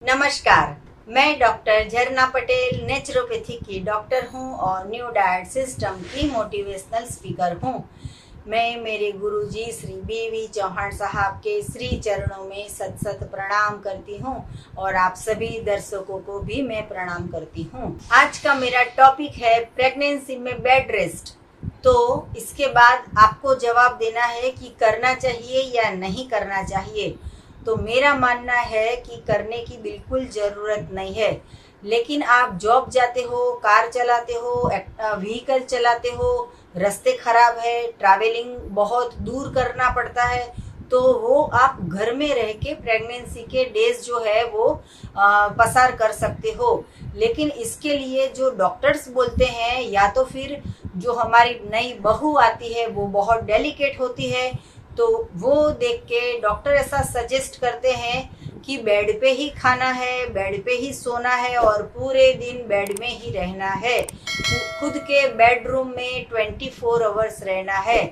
नमस्कार। मैं डॉक्टर झरना पटेल नेचुरोपैथी की डॉक्टर हूं और न्यू डाइट सिस्टम की मोटिवेशनल स्पीकर हूं। मैं मेरे गुरुजी श्री बीवी चौहान साहब के श्री चरणों में सत सत प्रणाम करती हूं और आप सभी दर्शकों को भी मैं प्रणाम करती हूं। आज का मेरा टॉपिक है प्रेगनेंसी में बेड रेस्ट। तो इसके बाद आपको जवाब देना है कि करना चाहिए या नहीं करना चाहिए। तो मेरा मानना है कि करने की बिल्कुल ज़रूरत नहीं है, लेकिन आप जॉब जाते हो, कार चलाते हो, व्हीकल चलाते हो, रास्ते खराब है, ट्रैवलिंग बहुत दूर करना पड़ता है, तो वो आप घर में रह के प्रेगनेंसी के डेज जो है वो पसार कर सकते हो। लेकिन इसके लिए जो डॉक्टर्स बोलते हैं या तो फिर जो हमारी नई बहू आती है वो बहुत डेलिकेट होती है, तो वो देख के डॉक्टर ऐसा सजेस्ट करते हैं कि बेड पे ही खाना है, बेड पे ही सोना है और पूरे दिन बेड में ही रहना है, खुद के बेडरूम में 24 आवर्स रहना है।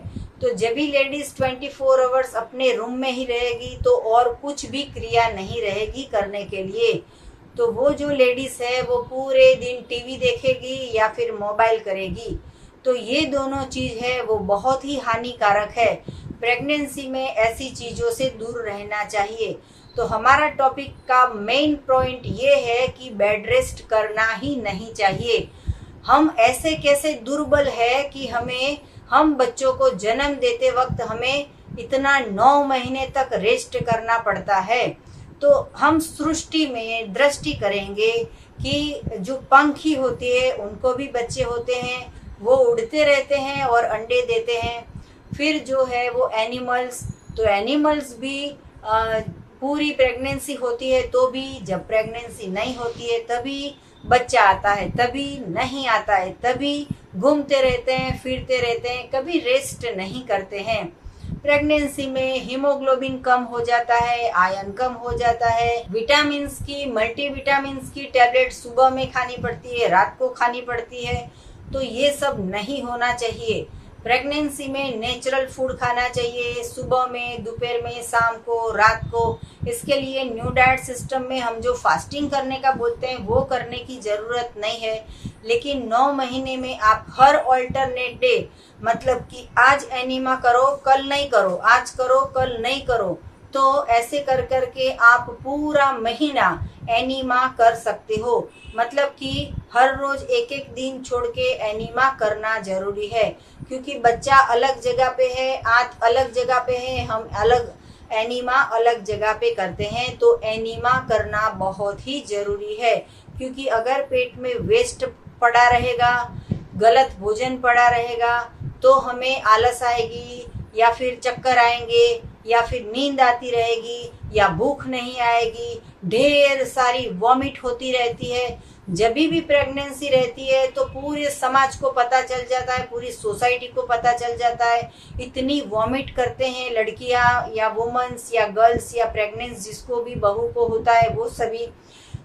तो जब भी लेडीज 24 आवर्स अपने रूम में ही रहेगी तो और कुछ भी क्रिया नहीं रहेगी करने के लिए। तो वो जो लेडीज है वो पूरे दिन टीवी देखेगी या फिर मोबाइल करेगी। तो ये दोनों चीज़ है वो बहुत ही हानिकारक है। प्रेगनेंसी में ऐसी चीज़ों से दूर रहना चाहिए। तो हमारा टॉपिक का मेन पॉइंट ये है कि बेड रेस्ट करना ही नहीं चाहिए। हम ऐसे कैसे दुर्बल है कि हम बच्चों को जन्म देते वक्त हमें इतना 9 महीने तक रेस्ट करना पड़ता है। तो हम सृष्टि में दृष्टि करेंगे कि जो पंखी होती है उनको भी बच्चे होते हैं, वो उड़ते रहते हैं और अंडे देते हैं। फिर जो है वो एनिमल्स, तो एनिमल्स भी पूरी प्रेगनेंसी होती है तो भी, जब प्रेगनेंसी नहीं होती है तभी बच्चा आता है, तभी नहीं आता है, तभी घूमते रहते हैं, फिरते रहते हैं, कभी रेस्ट नहीं करते हैं। प्रेगनेंसी में हीमोग्लोबिन कम हो जाता है, आयरन कम हो जाता है, विटामिन्स की, मल्टीविटामिन्स की टैबलेट सुबह में खानी पड़ती है, रात को खानी पड़ती है। तो ये सब नहीं होना चाहिए। प्रेगनेंसी में नेचुरल फूड खाना चाहिए, सुबह में, दोपहर में, शाम को, रात को। इसके लिए न्यू डाइट सिस्टम में हम जो फास्टिंग करने का बोलते हैं वो करने की ज़रूरत नहीं है। लेकिन 9 महीने में आप हर ऑल्टरनेट डे, मतलब कि आज एनीमा करो कल नहीं करो, आज करो कल नहीं करो, तो ऐसे कर कर के आप पूरा महीना एनीमा कर सकते हो। मतलब कि हर रोज एक एक दिन छोड़ के एनीमा करना जरूरी है, क्योंकि बच्चा अलग जगह पे है, आप अलग जगह पे है, हम अलग, एनीमा अलग जगह पे करते हैं। तो एनीमा करना बहुत ही जरूरी है, क्योंकि अगर पेट में वेस्ट पड़ा रहेगा, गलत भोजन पड़ा रहेगा, तो हमें आलस आएगी या फिर चक्कर आएंगे या फिर नींद आती रहेगी या भूख नहीं आएगी, ढेर सारी वॉमिट होती रहती है। जब भी प्रेगनेंसी रहती है तो पूरे समाज को पता चल जाता है, पूरी सोसाइटी को पता चल जाता है, इतनी वॉमिट करते हैं लड़कियां या वुमेन्स या गर्ल्स या प्रेग्नेंट जिसको भी बहू को होता है वो सभी।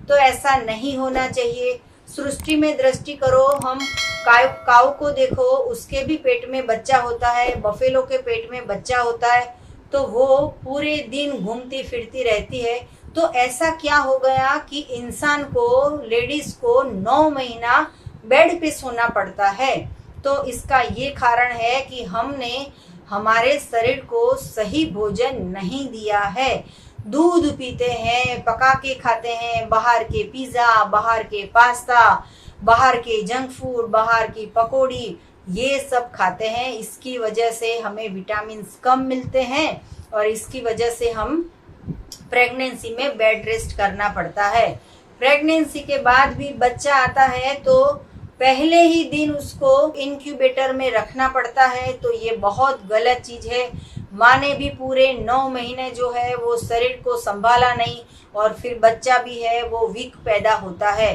तो ऐसा नहीं होना चाहिए। सृष्टि में दृष्टि करो, हम काऊ को देखो, उसके भी पेट में बच्चा होता है, बफेलो के पेट में बच्चा होता है, तो वो पूरे दिन घूमती फिरती रहती है। तो ऐसा क्या हो गया कि इंसान को, लेडीज को 9 महीना बेड पे सोना पड़ता है। तो इसका ये कारण है कि हमने हमारे शरीर को सही भोजन नहीं दिया है। दूध पीते हैं, पका के खाते हैं, बाहर के पिज़्ज़ा, बाहर के पास्ता, बाहर के जंक फूड, बाहर की पकौड़ी, ये सब खाते हैं। इसकी वजह से हमें विटामिन्स कम मिलते हैं और इसकी वजह से हम प्रेगनेंसी में बेड रेस्ट करना पड़ता है। प्रेगनेंसी के बाद भी बच्चा आता है तो पहले ही दिन उसको इनक्यूबेटर में रखना पड़ता है, तो ये बहुत गलत चीज़ है। माँ ने भी पूरे 9 महीने जो है वो शरीर को संभाला नहीं और फिर बच्चा भी है वो वीक पैदा होता है।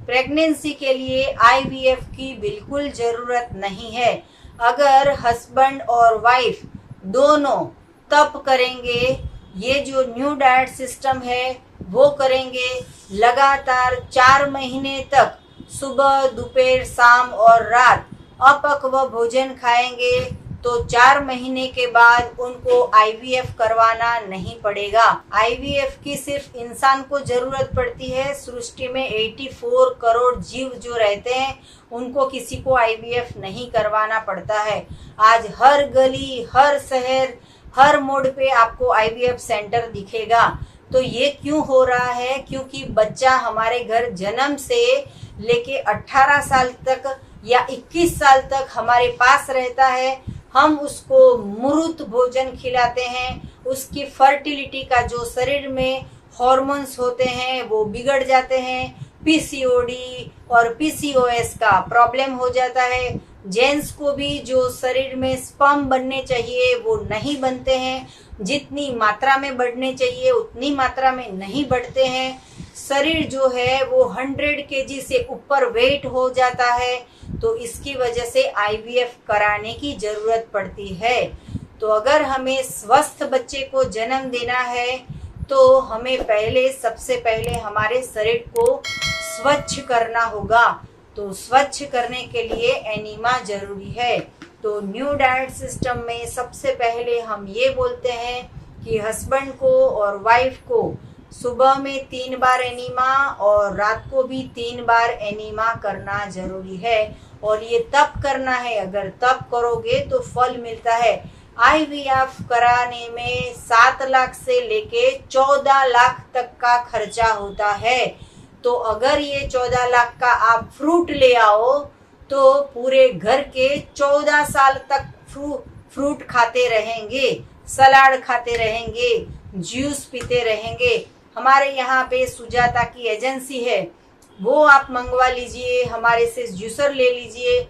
प्रेगनेंसी के लिए आईवीएफ की बिल्कुल ज़रूरत नहीं है। अगर हस्बैंड और वाइफ दोनों तप करेंगे, ये जो न्यू डाइट सिस्टम है वो करेंगे, लगातार 4 महीने तक सुबह, दोपहर, शाम और रात अपक्व भोजन खाएंगे, तो 4 महीने के बाद उनको आईवीएफ करवाना नहीं पड़ेगा। आईवीएफ की सिर्फ इंसान को जरूरत पड़ती है। सृष्टि में 84 करोड़ जीव जो रहते हैं उनको किसी को आईवीएफ नहीं करवाना पड़ता है। आज हर गली, हर शहर, हर मोड़ पे आपको आईवीएफ सेंटर दिखेगा। तो ये क्यों हो रहा है? क्योंकि बच्चा हमारे घर जन्म से लेके 18 साल तक या 21 साल तक हमारे पास रहता है। हम उसको मूर्त भोजन खिलाते हैं, उसकी फर्टिलिटी का जो शरीर में हॉर्मोन्स होते हैं वो बिगड़ जाते हैं। पीसीओडी और पीसीओएस का प्रॉब्लम हो जाता है। जेंट्स को भी जो शरीर में स्पर्म बनने चाहिए वो नहीं बनते हैं, जितनी मात्रा में बढ़ने चाहिए उतनी मात्रा में नहीं बढ़ते हैं। शरीर जो है वो 100 केजी से ऊपर वेट हो जाता है। तो इसकी वजह से आईवीएफ कराने की जरूरत पड़ती है। तो अगर हमें स्वस्थ बच्चे को जन्म देना है तो हमें सबसे पहले हमारे शरीर को स्वच्छ करना होगा। तो स्वच्छ करने के लिए एनीमा जरूरी है। तो न्यू डाइट सिस्टम में सबसे पहले हम ये बोलते हैं कि हस्बैंड को और वाइफ को सुबह में 3 बार एनीमा और रात को भी 3 बार एनीमा करना जरूरी है। और ये तब करना है, अगर तब करोगे तो फल मिलता है। आईवीएफ कराने में 7 लाख से लेके 14 लाख तक का खर्चा होता है। तो अगर ये 14 लाख का आप फ्रूट ले आओ तो पूरे घर के 14 साल तक फ्रूट खाते रहेंगे, सलाद खाते रहेंगे, जूस पीते रहेंगे। हमारे यहाँ पे सुजाता की एजेंसी है, वो आप मंगवा लीजिए, हमारे से जूसर ले लीजिए।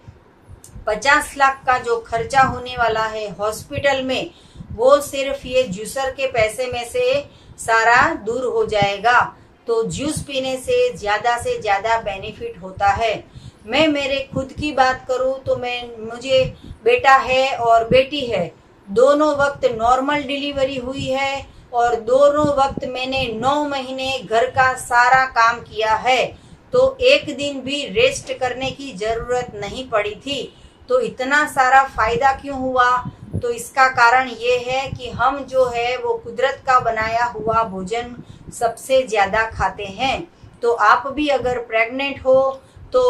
50 लाख का जो खर्चा होने वाला है हॉस्पिटल में, वो सिर्फ ये जूसर के पैसे में से सारा दूर हो जाएगा। तो जूस पीने से ज़्यादा बेनिफिट होता है। मैं मेरे खुद की बात करूं तो मुझे बेटा है और बेटी है। दोनों वक्त नॉर्मल डिलीवरी हुई है और दोनों वक्त मैंने 9 महीने घर का सारा काम किया है। तो एक दिन भी रेस्ट करने की ज़रूरत नहीं पड़ी थी। तो इतना सारा फायदा क्यों हुआ? तो इसका कारण ये है कि हम जो है वो कुदरत का बनाया हुआ भोजन सबसे ज़्यादा खाते हैं। तो आप भी अगर प्रेग्नेंट हो तो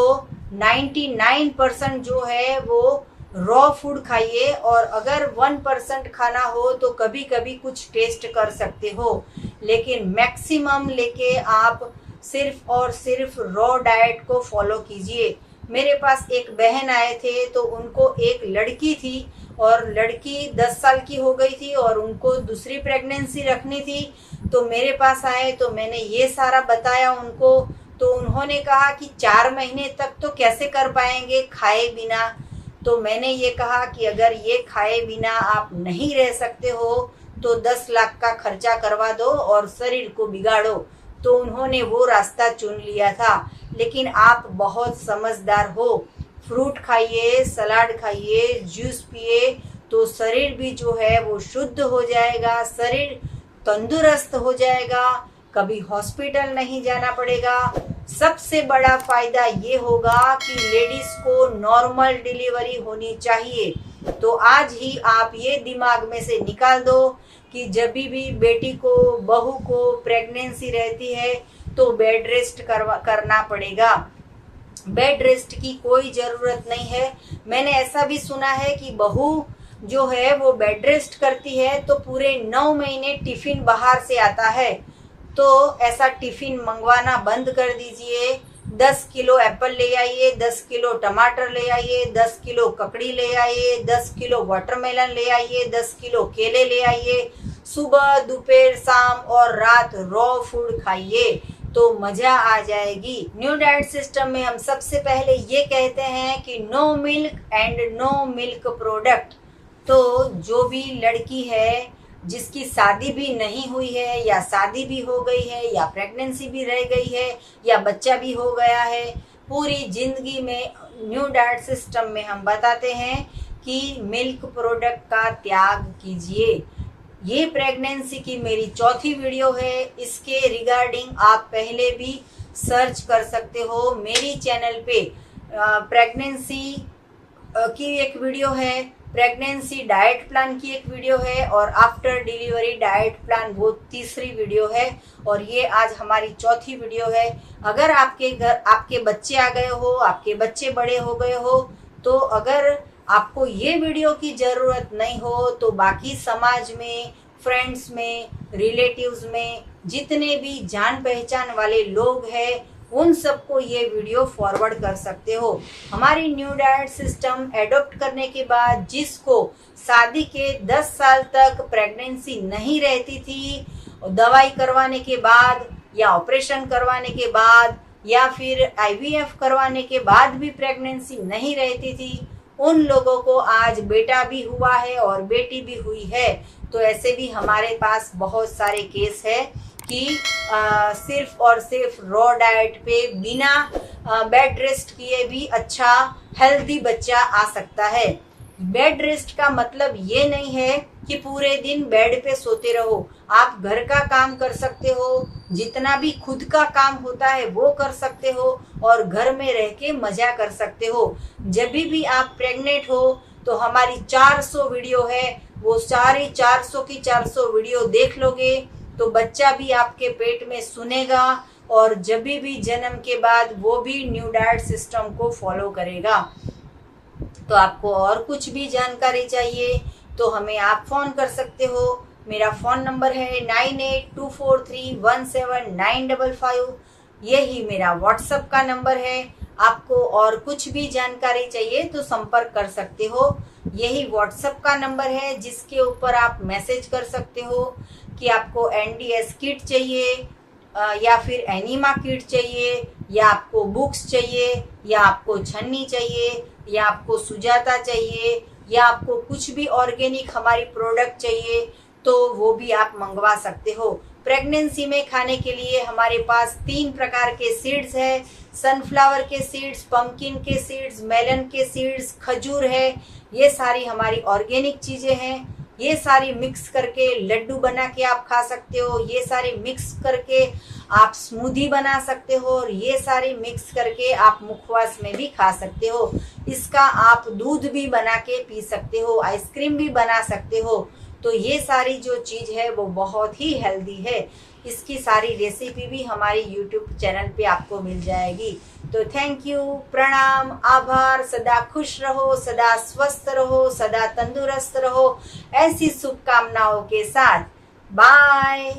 99% जो है वो रॉ फूड खाइए, और अगर 1% खाना हो तो कभी कभी कुछ टेस्ट कर सकते हो, लेकिन मैक्सिमम लेके आप सिर्फ और सिर्फ रॉ डाइट को फॉलो कीजिए। मेरे पास एक बहन आए थे तो उनको एक लड़की थी और लड़की 10 साल की हो गई थी और उनको दूसरी प्रेगनेंसी रखनी थी। तो मेरे पास आए तो मैंने ये सारा बताया उनको। तो उन्होंने कहा कि 4 महीने तक तो कैसे कर पाएंगे खाए बिना। तो मैंने ये कहा कि अगर ये खाए बिना आप नहीं रह सकते हो तो 10 लाख का खर्चा करवा दो और शरीर को बिगाड़ो। तो उन्होंने वो रास्ता चुन लिया था। लेकिन आप बहुत समझदार हो, फ्रूट खाइए, सलाद खाइए, जूस पिए, तो शरीर भी जो है वो शुद्ध हो जाएगा, शरीर तंदुरुस्त हो जाएगा, कभी हॉस्पिटल नहीं जाना पड़ेगा। सबसे बड़ा फायदा ये होगा कि लेडीज को नॉर्मल डिलीवरी होनी चाहिए। तो आज ही आप ये दिमाग में से निकाल दो कि जब भी बेटी को, बहू को प्रेगनेंसी रहती है तो बेड रेस्ट करना पड़ेगा। बेड रेस्ट की कोई ज़रूरत नहीं है। मैंने ऐसा भी सुना है कि बहू जो है वो बेड रेस्ट करती है तो पूरे 9 महीने टिफ़िन बाहर से आता है। तो ऐसा टिफ़िन मंगवाना बंद कर दीजिए। 10 किलो एप्पल ले आइए, 10 किलो टमाटर ले आइए, 10 किलो ककड़ी ले आइए, 10 किलो वाटरमेलन ले आइए, 10 किलो केले ले आइए। सुबह, दोपहर, शाम और रात रॉ फूड खाइए तो मज़ा आ जाएगी। न्यू डाइट सिस्टम में हम सबसे पहले ये कहते हैं कि no milk and no milk product. तो जो भी लड़की है जिसकी शादी भी नहीं हुई है या शादी भी हो गई है या प्रेगनेंसी भी रह गई है या बच्चा भी हो गया है, पूरी ज़िंदगी में न्यू डाइट सिस्टम में हम बताते हैं कि मिल्क प्रोडक्ट का त्याग कीजिए। ये प्रेगनेंसी की मेरी 4थी वीडियो है। इसके रिगार्डिंग आप पहले भी सर्च कर सकते हो। मेरी चैनल पे प्रेगनेंसी की एक वीडियो है, प्रेगनेंसी डाइट प्लान की एक वीडियो है और आफ्टर डिलीवरी डाइट प्लान वो तीसरी वीडियो है और ये आज हमारी चौथी वीडियो है। अगर आपके घर आपके बच्चे आ गए हो, आपके बच्चे बड़े हो गए हो, तो अगर आपको ये वीडियो की ज़रूरत नहीं हो तो बाकी समाज में, फ्रेंड्स में, रिलेटिव्स में जितने भी जान पहचान वाले लोग हैं उन सबको ये वीडियो फॉरवर्ड कर सकते हो। हमारी न्यू डाइट सिस्टम एडॉप्ट करने के बाद जिसको शादी के 10 साल तक प्रेगनेंसी नहीं रहती थी, दवाई करवाने के बाद या ऑपरेशन करवाने के बाद या फिर IVF करवाने के बाद भी प्रेगनेंसी नहीं रहती थी, उन लोगों को आज बेटा भी हुआ है और बेटी भी हुई है। तो ऐसे भी हमारे पास बहुत सारे केस है कि सिर्फ और सिर्फ रॉ डाइट पे बिना बेड रेस्ट किए भी अच्छा हेल्दी बच्चा आ सकता है। बेड रेस्ट का मतलब ये नहीं है कि पूरे दिन बेड पे सोते रहो। आप घर का काम कर सकते हो, जितना भी खुद का काम होता है वो कर सकते हो और घर में रह के मजा कर सकते हो। जब भी आप प्रेग्नेंट हो तो हमारी 400 वीडियो है, वो सारी 400 की 400 वीडियो देख लोगे तो बच्चा भी आपके पेट में सुनेगा और जब भी जन्म के बाद वो भी न्यू डाइट सिस्टम को फॉलो करेगा। तो आपको और कुछ भी जानकारी चाहिए तो हमें आप फ़ोन कर सकते हो। मेरा फ़ोन नंबर है 9824317955। यही मेरा व्हाट्सएप का नंबर है। आपको और कुछ भी जानकारी चाहिए तो संपर्क कर सकते हो। यही व्हाट्सएप का नंबर है जिसके ऊपर आप मैसेज कर सकते हो कि आपको NDS किट चाहिए या फिर एनीमा किट चाहिए या आपको बुक्स चाहिए या आपको छन्नी चाहिए या आपको सुजाता चाहिए या आपको कुछ भी ऑर्गेनिक हमारी प्रोडक्ट चाहिए तो वो भी आप मंगवा सकते हो। प्रेगनेंसी में खाने के लिए हमारे पास 3 प्रकार के सीड्स है। सनफ्लावर के सीड्स, पंपकिन के सीड्स, मेलन के सीड्स, खजूर है। ये सारी हमारी ऑर्गेनिक चीज़ें हैं। ये सारी मिक्स करके लड्डू बना के आप खा सकते हो। ये सारी मिक्स करके आप स्मूदी बना सकते हो और ये सारी मिक्स करके आप मुखवास में भी खा सकते हो। इसका आप दूध भी बना के पी सकते हो, आइसक्रीम भी बना सकते हो। तो ये सारी जो चीज़ है वो बहुत ही हेल्दी है। इसकी सारी रेसिपी भी हमारी YouTube चैनल पे आपको मिल जाएगी। तो थैंक यू, प्रणाम, आभार। सदा खुश रहो, सदा स्वस्थ रहो, सदा तंदुरुस्त रहो। ऐसी शुभकामनाओं के साथ बाय।